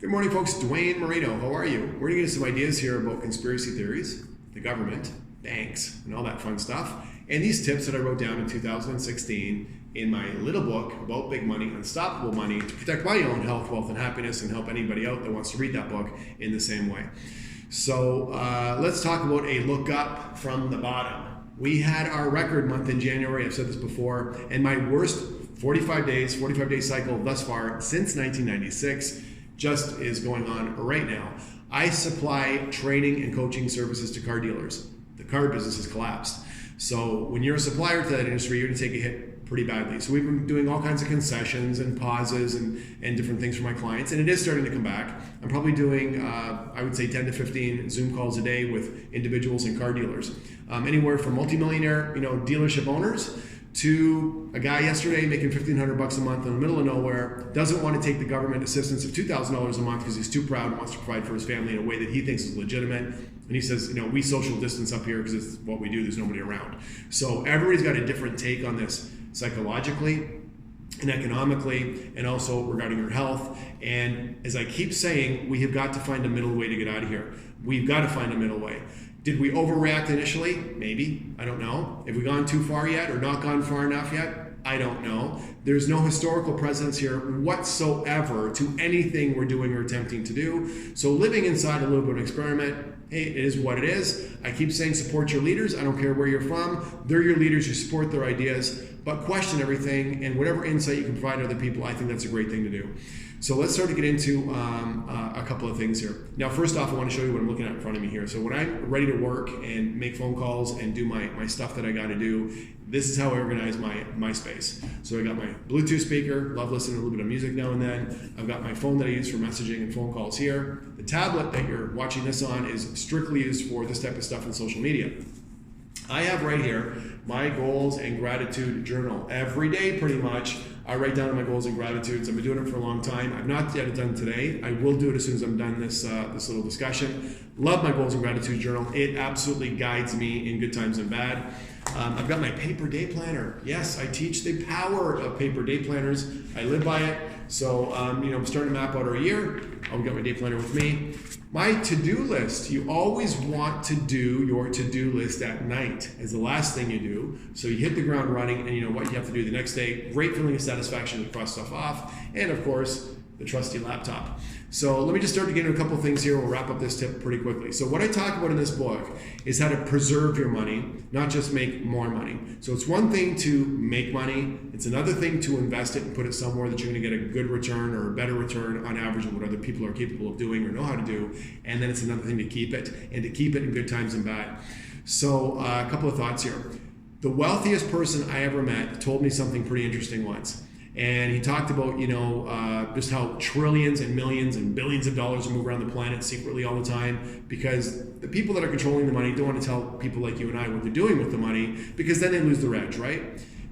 Good morning, folks. Duane Marino, how are you? We're going to get some ideas here about conspiracy theories, the government, banks, and all that fun stuff. And these tips that I wrote down in 2016 in my little book about big money, unstoppable money, to protect my own health, wealth, and happiness, and help anybody out that wants to read that book in the same way. So let's talk about a look up from the bottom. We had our record month in January. I've said this before, and my worst 45-day cycle thus far since 1996 just is going on right now. I supply training and coaching services to car dealers. The car business has collapsed. So when you're a supplier to that industry, you're going to take a hit pretty badly. So we've been doing all kinds of concessions and pauses and different things for my clients, and it is starting to come back. I'm probably doing, I would say 10 to 15 Zoom calls a day with individuals and car dealers. Anywhere from multimillionaire, dealership owners to a guy yesterday making $1,500 a month in the middle of nowhere, doesn't want to take the government assistance of $2,000 a month because he's too proud and wants to provide for his family in a way that he thinks is legitimate. And he says, we social distance up here because it's what we do, there's nobody around. So everybody's got a different take on this psychologically and economically, and also regarding your health. And as I keep saying, we have got to find a middle way to get out of here. We've got to find a middle way. Did we overreact initially? Maybe. I don't know. Have we gone too far yet or not gone far enough yet? I don't know. There's no historical precedence here whatsoever to anything we're doing or attempting to do. So living inside a little bit of an experiment, hey, it is what it is. I keep saying support your leaders. I don't care where you're from. They're your leaders. You support their ideas, but question everything, and whatever insight you can provide to other people, I think that's a great thing to do. So let's start to get into a couple of things here. Now, first off, I want to show you what I'm looking at in front of me here. So when I'm ready to work and make phone calls and do my stuff that I got to do, this is how I organize my MySpace. So I got my Bluetooth speaker, love listening to a little bit of music now and then. I've got my phone that I use for messaging and phone calls here. The tablet that you're watching this on is strictly used for this type of stuff in social media. I have right here my goals and gratitude journal. Every day, pretty much, I write down my goals and gratitudes. I've been doing it for a long time. I've not yet done today. I will do it as soon as I'm done this little discussion. Love my goals and gratitude journal. It absolutely guides me in good times and bad. I've got my paper day planner. Yes, I teach the power of paper day planners. I live by it. So, I'm starting to map out our year. I'll get my day planner with me. My to-do list. You always want to do your to-do list at night as the last thing you do. So you hit the ground running and you know what you have to do the next day. Great feeling of satisfaction to cross stuff off. And of course, the trusty laptop. So let me just start to get into a couple of things here. We'll wrap up this tip pretty quickly. So what I talk about in this book is how to preserve your money, not just make more money. So it's one thing to make money. It's another thing to invest it and put it somewhere that you're going to get a good return or a better return on average of what other people are capable of doing or know how to do. And then it's another thing to keep it, and to keep it in good times and bad. So a couple of thoughts here. The wealthiest person I ever met told me something pretty interesting once. And he talked about, just how trillions and millions and billions of dollars move around the planet secretly all the time, because the people that are controlling the money don't want to tell people like you and I what they're doing with the money, because then they lose their edge, right?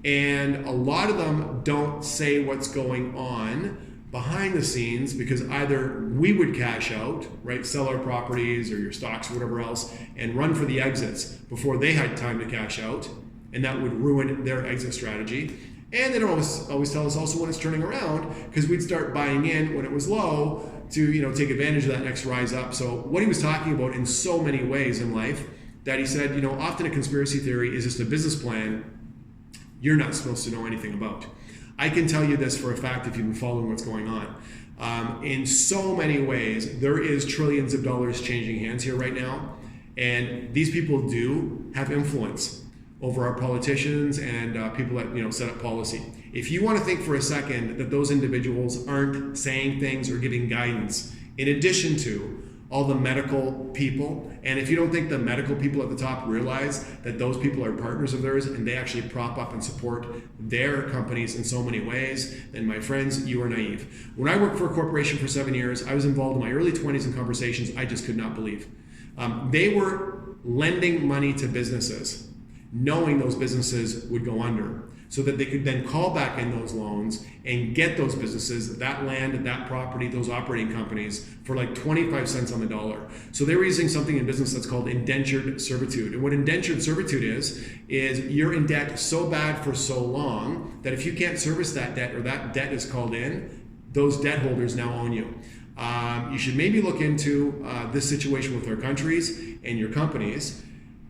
And a lot of them don't say what's going on behind the scenes, because either we would cash out, right, sell our properties or your stocks or whatever else, and run for the exits before they had time to cash out, and that would ruin their exit strategy. And they don't always tell us also when it's turning around, because we'd start buying in when it was low to take advantage of that next rise up. So what he was talking about in so many ways in life, that he said, often a conspiracy theory is just a business plan you're not supposed to know anything about. I can tell you this for a fact if you've been following what's going on. In so many ways, there is trillions of dollars changing hands here right now. And these people do have influence over our politicians and people that set up policy. If you want to think for a second that those individuals aren't saying things or giving guidance, in addition to all the medical people, and if you don't think the medical people at the top realize that those people are partners of theirs and they actually prop up and support their companies in so many ways, then my friends, you are naive. When I worked for a corporation for 7 years, I was involved in my early 20s in conversations I just could not believe. They were lending money to businesses, knowing those businesses would go under, so that they could then call back in those loans and get those businesses, that land, that property, those operating companies for like 25 cents on the dollar. So they were using something in business that's called indentured servitude. And what indentured servitude is you're in debt so bad for so long that if you can't service that debt, or that debt is called in, those debt holders now own you. You should maybe look into this situation with our countries and your companies.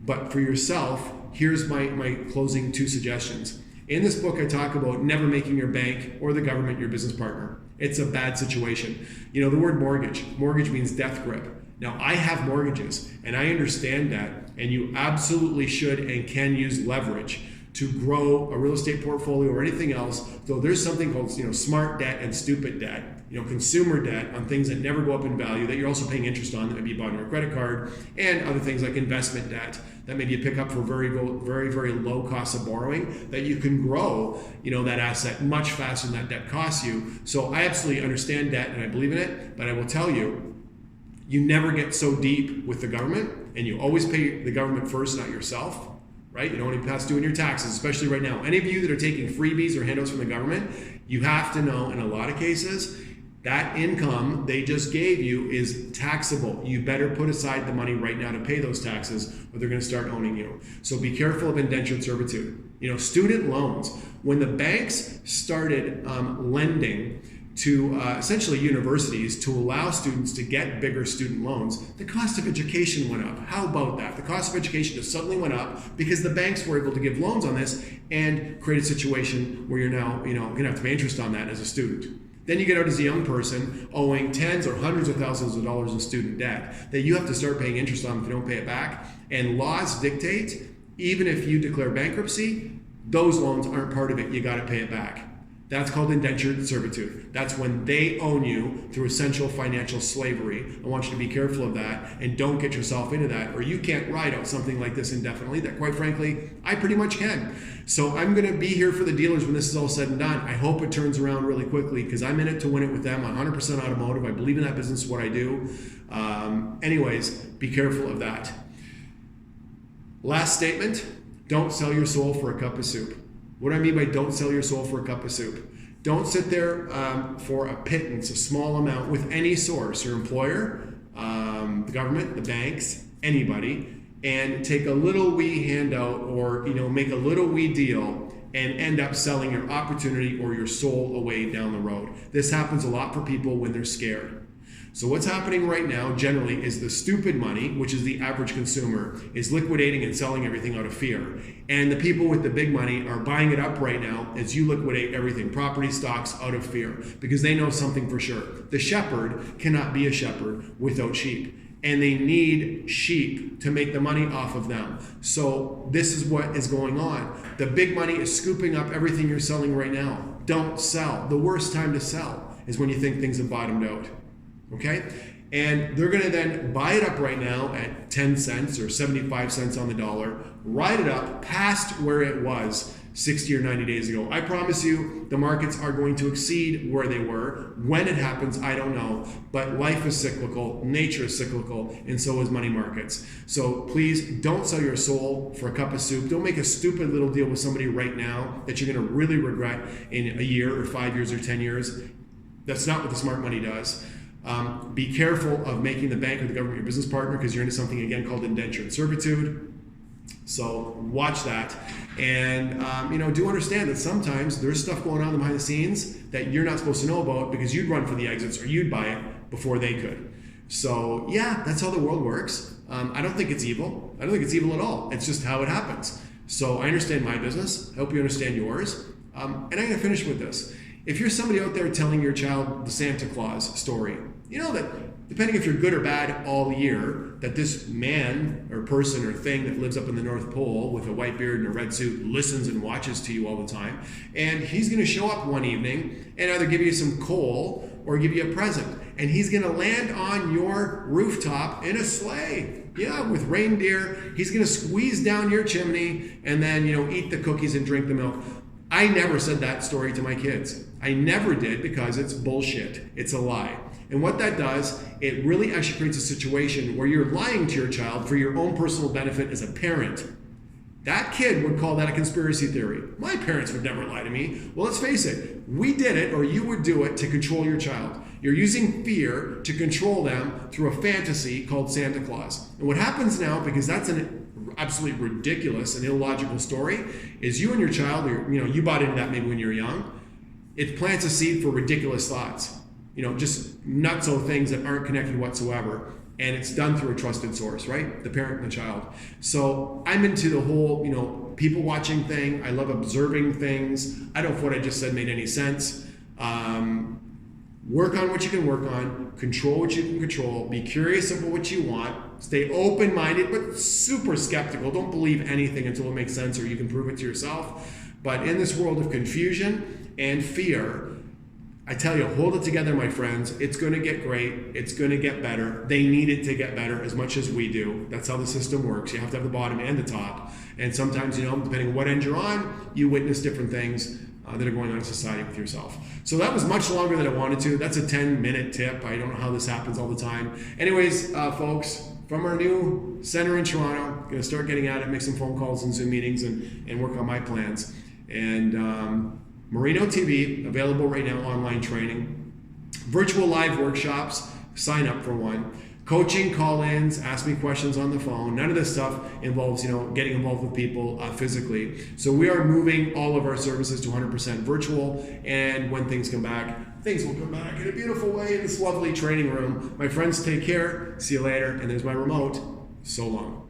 But for yourself, here's my closing 2 suggestions. In this book, I talk about never making your bank or the government your business partner. It's a bad situation. You know, the word mortgage. Mortgage means death grip. Now, I have mortgages, and I understand that, and you absolutely should and can use leverage to grow a real estate portfolio or anything else, though there's something called, smart debt and stupid debt, consumer debt on things that never go up in value that you're also paying interest on that may be bought on your credit card, and other things like investment debt that maybe you pick up for very, very low cost of borrowing that you can grow, that asset much faster than that debt costs you. So I absolutely understand debt and I believe in it, but I will tell you, you never get so deep with the government, and you always pay the government first, not yourself. Right? You don't want to pass doing your taxes, especially right now. Any of you that are taking freebies or handouts from the government, you have to know in a lot of cases, that income they just gave you is taxable. You better put aside the money right now to pay those taxes, or they're going to start owning you. So be careful of indentured servitude. Student loans. When the banks started lending to essentially universities to allow students to get bigger student loans, the cost of education went up. How about that? The cost of education just suddenly went up because the banks were able to give loans on this and create a situation where you're now, going to have to pay interest on that as a student. Then you get out as a young person owing tens or hundreds of thousands of dollars in student debt that you have to start paying interest on if you don't pay it back. And laws dictate, even if you declare bankruptcy, those loans aren't part of it. You got to pay it back. That's called indentured servitude. That's when they own you through essential financial slavery. I want you to be careful of that and don't get yourself into that, or you can't ride out something like this indefinitely that, quite frankly, I pretty much can. So I'm going to be here for the dealers when this is all said and done. I hope it turns around really quickly because I'm in it to win it with them. I'm 100% automotive. I believe in that business, what I do. Anyways, be careful of that. Last statement, don't sell your soul for a cup of soup. What do I mean by don't sell your soul for a cup of soup? Don't sit there for a pittance, a small amount with any source, your employer, the government, the banks, anybody, and take a little wee handout or make a little wee deal and end up selling your opportunity or your soul away down the road. This happens a lot for people when they're scared. So what's happening right now generally is the stupid money, which is the average consumer, is liquidating and selling everything out of fear. And the people with the big money are buying it up right now as you liquidate everything, property, stocks, out of fear, because they know something for sure. The shepherd cannot be a shepherd without sheep. And they need sheep to make the money off of them. So this is what is going on. The big money is scooping up everything you're selling right now. Don't sell. The worst time to sell is when you think things have bottomed out. Okay? And they're going to then buy it up right now at 10 cents or 75 cents on the dollar, ride it up past where it was 60 or 90 days ago. I promise you the markets are going to exceed where they were. When it happens, I don't know. But life is cyclical, nature is cyclical, and so is money markets. So please don't sell your soul for a cup of soup. Don't make a stupid little deal with somebody right now that you're going to really regret in a year or 5 years or 10 years. That's not what the smart money does. Be careful of making the bank or the government your business partner because you're into something, again, called indentured servitude. So watch that. And, do understand that sometimes there's stuff going on behind the scenes that you're not supposed to know about because you'd run for the exits or you'd buy it before they could. So, yeah, that's how the world works. I don't think it's evil. I don't think it's evil at all. It's just how it happens. So I understand my business. I hope you understand yours. And I'm going to finish with this. If you're somebody out there telling your child the Santa Claus story, you know that depending if you're good or bad all year, that this man or person or thing that lives up in the North Pole with a white beard and a red suit listens and watches to you all the time. And he's going to show up one evening and either give you some coal or give you a present. And he's going to land on your rooftop in a sleigh. Yeah, with reindeer. He's going to squeeze down your chimney and then, eat the cookies and drink the milk. I never said that story to my kids. I never did because it's bullshit. It's a lie. And what that does, it really actually creates a situation where you're lying to your child for your own personal benefit as a parent. That kid would call that a conspiracy theory. My parents would never lie to me. Well, let's face it. We did it, or you would do it to control your child. You're using fear to control them through a fantasy called Santa Claus. And what happens now, because that's an absolutely ridiculous and illogical story, is you and your child, you bought into that maybe when you were young. it plants a seed for ridiculous thoughts, just nutso things that aren't connected whatsoever. And it's done through a trusted source, right? The parent and the child. So I'm into the whole, people watching thing. I love observing things. I don't know if what I just said made any sense. Work on what you can work on. Control what you can control. Be curious about what you want. Stay open-minded, but super skeptical. Don't believe anything until it makes sense or you can prove it to yourself. But in this world of confusion and fear, I tell you, hold it together, my friends. It's going to get great. It's going to get better. They need it to get better as much as we do. That's how the system works. You have to have the bottom and the top. And sometimes, depending on what end you're on, you witness different things that are going on in society with yourself. So that was much longer than I wanted to. That's a 10-minute tip. I don't know how this happens all the time. Anyways, folks, from our new center in Toronto, I'm going to start getting at it, make some phone calls and Zoom meetings and work on my plans. And Marino TV, available right now, online training. Virtual live workshops, sign up for one. Coaching, call-ins, ask me questions on the phone. None of this stuff involves, getting involved with people physically. So we are moving all of our services to 100% virtual, and when things come back, things will come back in a beautiful way in this lovely training room. My friends, take care. See you later. And there's my remote. So long.